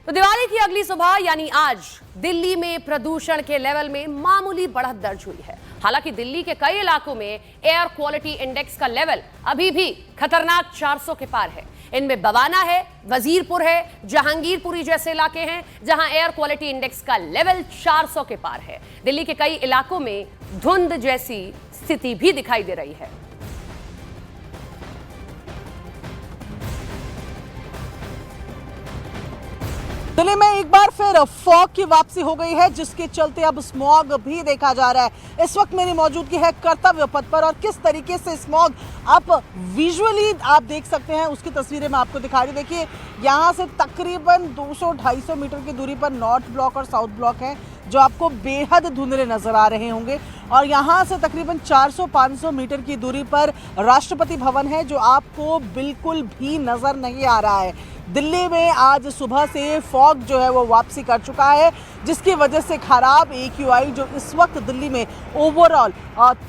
तो दिवाली की अगली सुबह यानी आज दिल्ली में प्रदूषण के लेवल में मामूली बढ़त दर्ज हुई है। हालांकि दिल्ली के कई इलाकों में एयर क्वालिटी इंडेक्स का लेवल अभी भी खतरनाक 400 के पार है। इनमें बवाना है, वजीरपुर है, जहांगीरपुरी जैसे इलाके हैं जहां एयर क्वालिटी इंडेक्स का लेवल 400 के पार है। दिल्ली के कई इलाकों में धुंध जैसी स्थिति भी दिखाई दे रही है। दिल्ली में एक बार फिर फॉग की वापसी हो गई है, जिसके चलते अब स्मॉग भी देखा जा रहा है। इस वक्त मेरी मौजूदगी है कर्तव्य पथ पर और किस तरीके से स्मॉग आप विजुअली आप देख सकते हैं उसकी तस्वीरें मैं आपको दिखा रही। देखिए यहाँ से तकरीबन 200-250 मीटर की दूरी पर नॉर्थ ब्लॉक और साउथ ब्लॉक है जो आपको बेहद धुंधले नजर आ रहे होंगे, और यहाँ से तकरीबन 400-500 मीटर की दूरी पर राष्ट्रपति भवन है जो आपको बिल्कुल भी नजर नहीं आ रहा है। दिल्ली में आज सुबह से फॉग जो है वो वापसी कर चुका है, जिसकी वजह से खराब AQI जो इस वक्त दिल्ली में ओवरऑल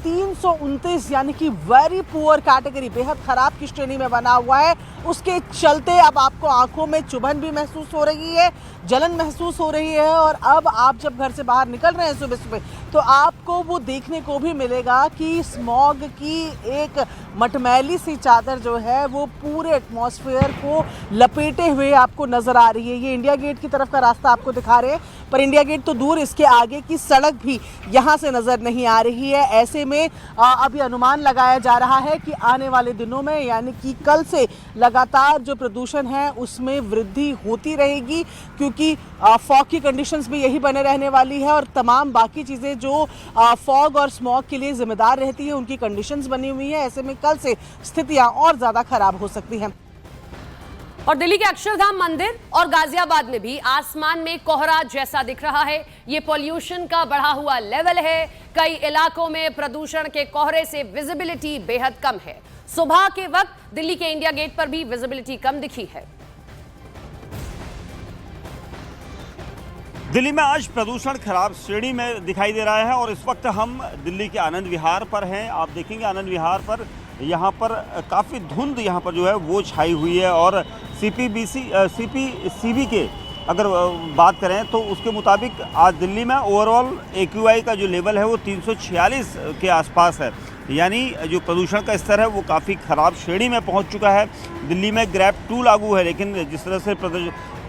329 यानी कि वेरी पुअर कैटेगरी, बेहद खराब की श्रेणी में बना हुआ है। उसके चलते अब आपको आंखों में चुभन भी महसूस हो रही है, जलन महसूस हो रही है, और अब आप जब घर से बाहर निकल रहे हैं सुबह सुबह तो आपको वो देखने को भी मिलेगा कि स्मॉग की एक मटमैली सी चादर जो है वो पूरे एटमॉस्फेयर को लपेटे हुए आपको नजर आ रही है। ये इंडिया गेट की तरफ का रास्ता आपको दिखा रहे हैं, पर इंडिया गेट तो दूर, इसके आगे की सड़क भी यहाँ से नजर नहीं आ रही है। ऐसे में अभी अनुमान लगाया जा रहा है कि आने वाले दिनों में यानी कि कल से लगातार जो प्रदूषण है उसमें वृद्धि होती रहेगी, क्योंकि फॉग की कंडीशंस भी यही बने रहने वाली है और तमाम बाकी चीज़ें जो फॉग और स्मॉग के लिए जिम्मेदार रहती है उनकी कंडीशंस बनी हुई है। ऐसे में कल से स्थितियां और ज़्यादा खराब हो सकती हैं। और दिल्ली के अक्षरधाम मंदिर और गाजियाबाद में भी आसमान में कोहरा जैसा दिख रहा है। ये पॉल्यूशन का बढ़ा हुआ लेवल है। कई इलाकों में प्रदूषण के कोहरे से विजिबिलिटी बेहद कम है। सुबह के वक्त दिल्ली के इंडिया गेट पर भी विजिबिलिटी कम दिखी है। दिल्ली में आज प्रदूषण खराब श्रेणी में दिखाई दे रहा है और इस वक्त हम दिल्ली के आनंद विहार पर हैं। आप देखेंगे आनंद विहार पर यहाँ पर काफ़ी धुंध यहाँ पर जो है वो छाई हुई है, और CPCB के अगर बात करें तो उसके मुताबिक आज दिल्ली में ओवरऑल AQI का जो लेवल है वो 346 के आसपास है, यानी जो प्रदूषण का स्तर है वो काफ़ी ख़राब श्रेणी में पहुंच चुका है। दिल्ली में ग्रैप 2 लागू है, लेकिन जिस तरह से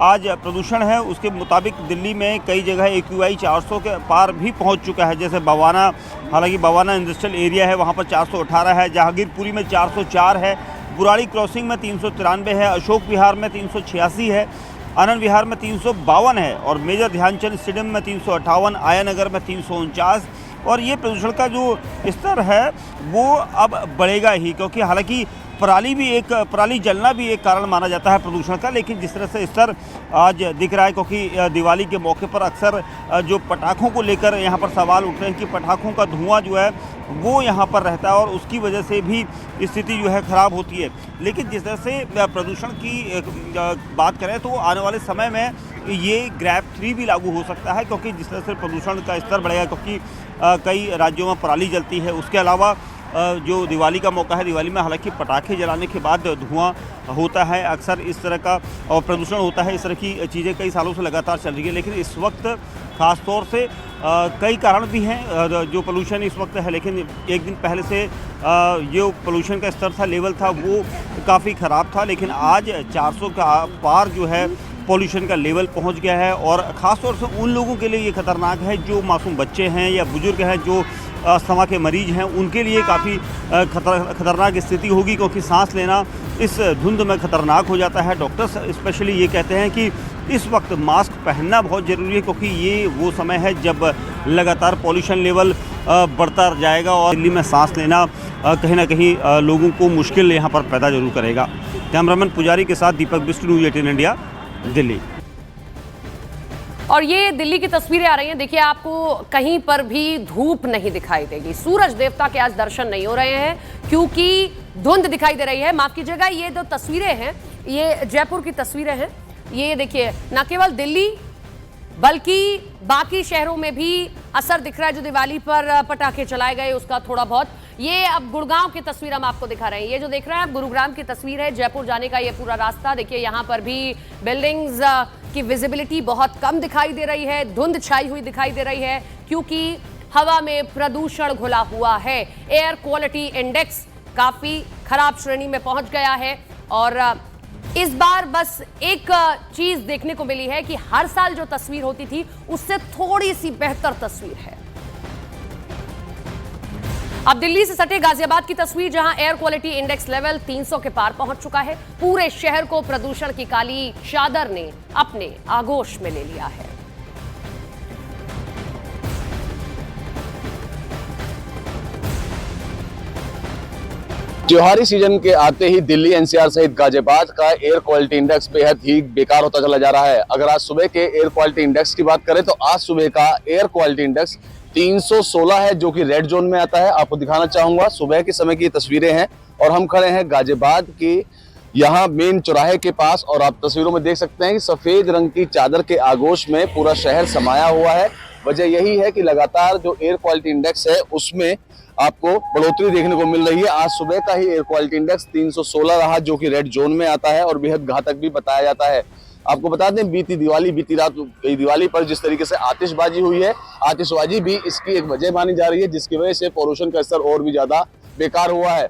आज प्रदूषण है उसके मुताबिक दिल्ली में कई जगह AQI 400 के पार भी पहुंच चुका है। जैसे बवाना, हालांकि बवाना इंडस्ट्रियल एरिया है, वहां पर 418 है, जहांगीरपुरी में 404 है, बुराड़ी क्रॉसिंग में 393 है, अशोक विहार में 386 है, आनंद विहार में 352 है, और मेजर ध्यानचंद स्टेडियम में 358, आया नगर में 349। और ये प्रदूषण का जो स्तर है वो अब बढ़ेगा ही, क्योंकि हालांकि पराली जलना भी एक कारण माना जाता है प्रदूषण का, लेकिन जिस तरह से स्तर आज दिख रहा है, क्योंकि दिवाली के मौके पर अक्सर जो पटाखों को लेकर यहाँ पर सवाल उठ रहे हैं कि पटाखों का धुआं जो है वो यहाँ पर रहता है और उसकी वजह से भी स्थिति जो है ख़राब होती है। लेकिन जिस तरह से प्रदूषण की बात करें तो आने वाले समय में ये ग्रैप 3 भी लागू हो सकता है, क्योंकि जिस तरह से प्रदूषण का स्तर बढ़ेगा, क्योंकि कई राज्यों में पराली जलती है। उसके अलावा जो दिवाली का मौका है, दिवाली में हालांकि पटाखे जलाने के बाद धुआं होता है, अक्सर इस तरह का और प्रदूषण होता है। इस तरह की चीज़ें कई सालों से लगातार चल रही है, लेकिन इस वक्त ख़ास तौर से कई कारण भी हैं जो पोल्यूशन इस वक्त है, लेकिन एक दिन पहले से जो पोल्यूशन का स्तर था, लेवल था, वो काफ़ी ख़राब था, लेकिन आज 400 का पार जो है पॉल्यूशन का लेवल पहुंच गया है। और ख़ास तौर से उन लोगों के लिए ये खतरनाक है जो मासूम बच्चे हैं या बुजुर्ग हैं, जो अस्थमा के मरीज हैं, उनके लिए काफ़ी खतरनाक स्थिति होगी, क्योंकि सांस लेना इस धुंध में खतरनाक हो जाता है। डॉक्टर्स स्पेशली ये कहते हैं कि इस वक्त मास्क पहनना बहुत ज़रूरी है, क्योंकि ये वो समय है जब लगातार पॉल्यूशन लेवल बढ़ता जाएगा और दिल्ली में सांस लेना कहीं ना कहीं लोगों को मुश्किल यहाँ पर पैदा जरूर करेगा। कैमरामैन पुजारी के साथ दीपक बिष्ट, न्यूज़ 18 इंडिया, दिल्ली। और ये दिल्ली की तस्वीरें आ रही हैं। देखिए आपको कहीं पर भी धूप नहीं दिखाई देगी। सूरज देवता के आज दर्शन नहीं हो रहे हैं क्योंकि धुंध दिखाई दे रही है। माफ कीजिएगा, ये जो तस्वीरें हैं ये जयपुर की तस्वीरें हैं। ये देखिए न केवल दिल्ली बल्कि बाकी शहरों में भी असर दिख रहा है। जो दिवाली पर पटाखे चलाए गए उसका थोड़ा बहुत। ये अब गुड़गांव की तस्वीर हम आपको दिखा रहे हैं। ये जो देख रहे हैं आप गुरुग्राम की तस्वीर है, जयपुर जाने का ये पूरा रास्ता। देखिए यहाँ पर भी बिल्डिंग्स की विजिबिलिटी बहुत कम दिखाई दे रही है, धुंध छाई हुई दिखाई दे रही है, क्योंकि हवा में प्रदूषण घुला हुआ है। एयर क्वालिटी इंडेक्स काफी खराब श्रेणी में पहुंच गया है और इस बार बस एक चीज देखने को मिली है कि हर साल जो तस्वीर होती थी उससे थोड़ी सी बेहतर तस्वीर है। अब दिल्ली से सटे गाजियाबाद की तस्वीर, जहां एयर क्वालिटी इंडेक्स लेवल 300 के पार पहुंच चुका है। पूरे शहर को प्रदूषण की काली चादर ने अपने आगोश में ले लिया है। त्योहारी सीजन के आते ही दिल्ली एनसीआर सहित गाजियाबाद का एयर क्वालिटी इंडेक्स बेहद ही बेकार होता चला जा रहा है। अगर आज सुबह के एयर क्वालिटी इंडेक्स की बात करें तो आज सुबह का एयर क्वालिटी इंडेक्स 316 है, जो कि रेड जोन में आता है। आपको दिखाना चाहूंगा, सुबह के समय की तस्वीरें हैं और हम खड़े हैं गाजियाबाद के यहाँ मेन चौराहे के पास और आप तस्वीरों में देख सकते हैं कि सफेद रंग की चादर के आगोश में पूरा शहर समाया हुआ है। वजह यही है कि लगातार जो एयर क्वालिटी इंडेक्स है उसमें आपको बढ़ोतरी देखने को मिल रही है। आज सुबह का ही एयर क्वालिटी इंडेक्स 316 रहा, जो कि रेड जोन में आता है और बेहद घातक भी बताया जाता है। आपको बता दें, बीती रात दिवाली पर जिस तरीके से आतिशबाजी हुई है, आतिशबाजी भी इसकी एक वजह मानी जा रही है, जिसकी वजह से पॉल्यूशन का स्तर और भी ज्यादा बेकार हुआ है।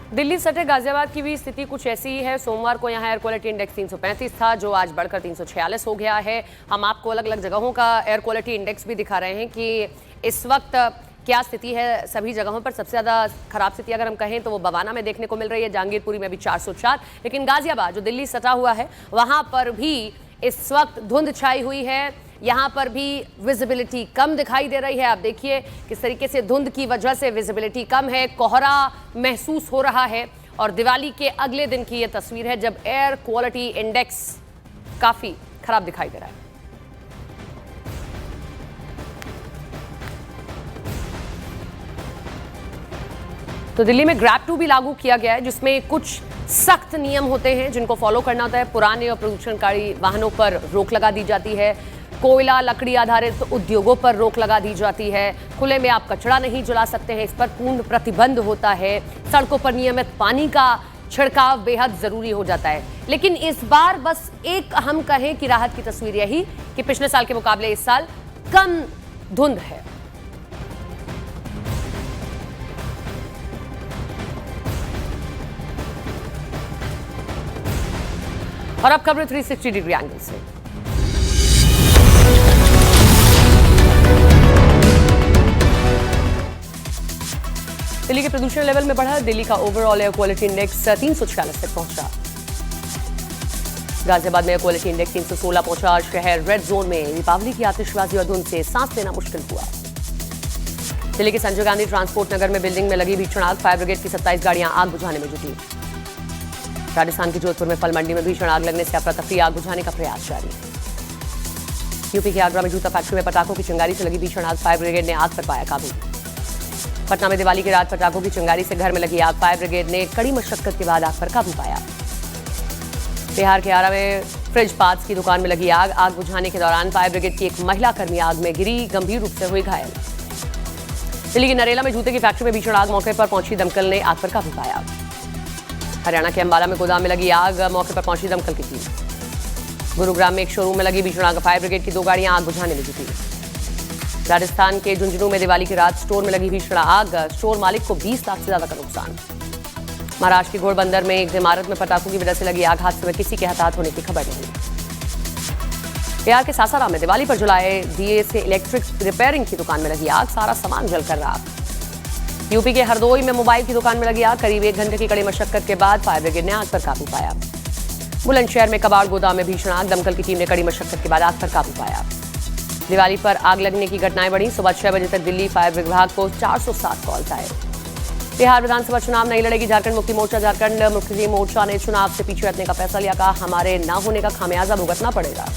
दिल्ली सटे गाजियाबाद की भी स्थिति कुछ ऐसी ही है। सोमवार को यहाँ एयर क्वालिटी इंडेक्स 335 था, जो आज बढ़कर 346 हो गया है। हम आपको अलग अलग जगहों का एयर क्वालिटी इंडेक्स भी दिखा रहे हैं कि इस वक्त क्या स्थिति है सभी जगहों पर। सबसे ज़्यादा खराब स्थिति अगर हम कहें तो वो बवाना में देखने को मिल रही है, जहांगीरपुरी में भी 404। लेकिन गाजियाबाद जो दिल्ली सटा हुआ है वहाँ पर भी इस वक्त धुंध छाई हुई है। यहाँ पर भी विजिबिलिटी कम दिखाई दे रही है। आप देखिए किस तरीके से धुंध की वजह से विजिबिलिटी कम है, कोहरा महसूस हो रहा है। और दिवाली के अगले दिन की ये तस्वीर है जब एयर क्वालिटी इंडेक्स काफी खराब दिखाई दे रहा है। तो दिल्ली में ग्रैब 2 भी लागू किया गया है, जिसमें कुछ सख्त नियम होते हैं जिनको फॉलो करना होता है। पुराने और प्रदूषणकारी वाहनों पर रोक लगा दी जाती है, कोयला लकड़ी आधारित उद्योगों पर रोक लगा दी जाती है, खुले में आप कचरा नहीं जला सकते हैं, इस पर पूर्ण प्रतिबंध होता है। सड़कों पर नियमित पानी का छिड़काव बेहद जरूरी हो जाता है। लेकिन इस बार बस एक हम कहें कि राहत की तस्वीर यही कि पिछले साल के मुकाबले इस साल कम धुंध है। और अब खबरें 360 डिग्री एंगल से। दिल्ली के प्रदूषण लेवल में बढ़ा, दिल्ली का ओवरऑल एयर क्वालिटी इंडेक्स 346 तक पहुंचा। गाजियाबाद में एयर क्वालिटी इंडेक्स 316 पहुंचा। शहर रेड जोन में दीपावली की आतिशबाजी और धुंध से सांस लेना मुश्किल हुआ। दिल्ली के संजय गांधी ट्रांसपोर्ट नगर में बिल्डिंग में लगी भीषण आग, फायर ब्रिगेड की 27 गाड़ियां आग बुझाने में जुटी। राजस्थान के जोधपुर में फल मंडी में भीषण आग लगने से अफरा तफरी, आग बुझाने का प्रयास जारी। यूपी के आगरा में जूता फैक्ट्री में पटाखों की चिंगारी से लगी भीषण आग, फायर ब्रिगेड ने आग पर पाया काबू। पटना में दिवाली की रात पटाखों की चिंगारी से घर में लगी आग, फायर ब्रिगेड ने कड़ी मशक्कत के बाद आग पर काबू पाया। बिहार के आरा में फ्रिज पार्ट्स की दुकान में लगी आग, आग बुझाने के दौरान फायर ब्रिगेड की एक महिला कर्मी आग में गिरी, गंभीर रूप से हुई घायल। दिल्ली की नरेला में जूते की फैक्ट्री में भीषण आग, मौके पर पहुंची दमकल ने आग पर काबू पाया। हरियाणा के अंबाला में गोदाम में लगी आग, मौके पर पहुंची दमकल की टीम। गुरुग्राम में एक शोरूम में लगी भीषण आग, फायर ब्रिगेड की 2 गाड़ियां आग बुझाने में जुटी। राजस्थान के झुंझुनू में दिवाली की रात स्टोर में लगी भीषण आग, स्टोर मालिक को 20 लाख से ज्यादा का नुकसान। महाराष्ट्र की घोड़बंदर में एक इमारत में पटाखों की वजह से लगी आग, हादसे में किसी के हताहत होने की खबर नहीं। बिहार के सासाराम में दिवाली पर जलाए दिए से इलेक्ट्रिक रिपेयरिंग की दुकान में लगी आग, सारा सामान जलकर राख। यूपी के हरदोई में मोबाइल की दुकान में लगी आग, करीब 1 घंटे की कड़ी मशक्कत के बाद फायर ब्रिगेड ने आग पर काबू पाया। बुलंदशहर में कबाड़ गोदाम में भीषण आग, दमकल की टीम ने कड़ी मशक्कत के बाद आग पर काबू पाया। दिवाली पर आग लगने की घटनाएं बढ़ी, सुबह 6 बजे तक दिल्ली फायर विभाग को 407 कॉल्स आए। बिहार विधानसभा चुनाव नहीं लड़ेगी झारखंड मुक्ति मोर्चा, झारखंड मुक्ति मोर्चा ने चुनाव से पीछे हटने का फैसला लिया, कहा हमारे न होने का खामियाजा भुगतना पड़ेगा।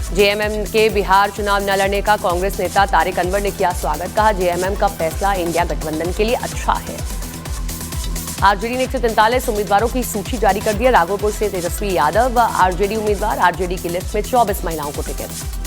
जेएमएम के बिहार चुनाव न लड़ने का कांग्रेस नेता तारिक अनवर ने किया स्वागत, कहा जेएमएम का फैसला इंडिया गठबंधन के लिए अच्छा है। आरजेडी ने 143 उम्मीदवारों की सूची जारी कर दी है। राघोपुर से तेजस्वी यादव आरजेडी उम्मीदवार, आरजेडी की लिस्ट में 24 महिलाओं को टिकट।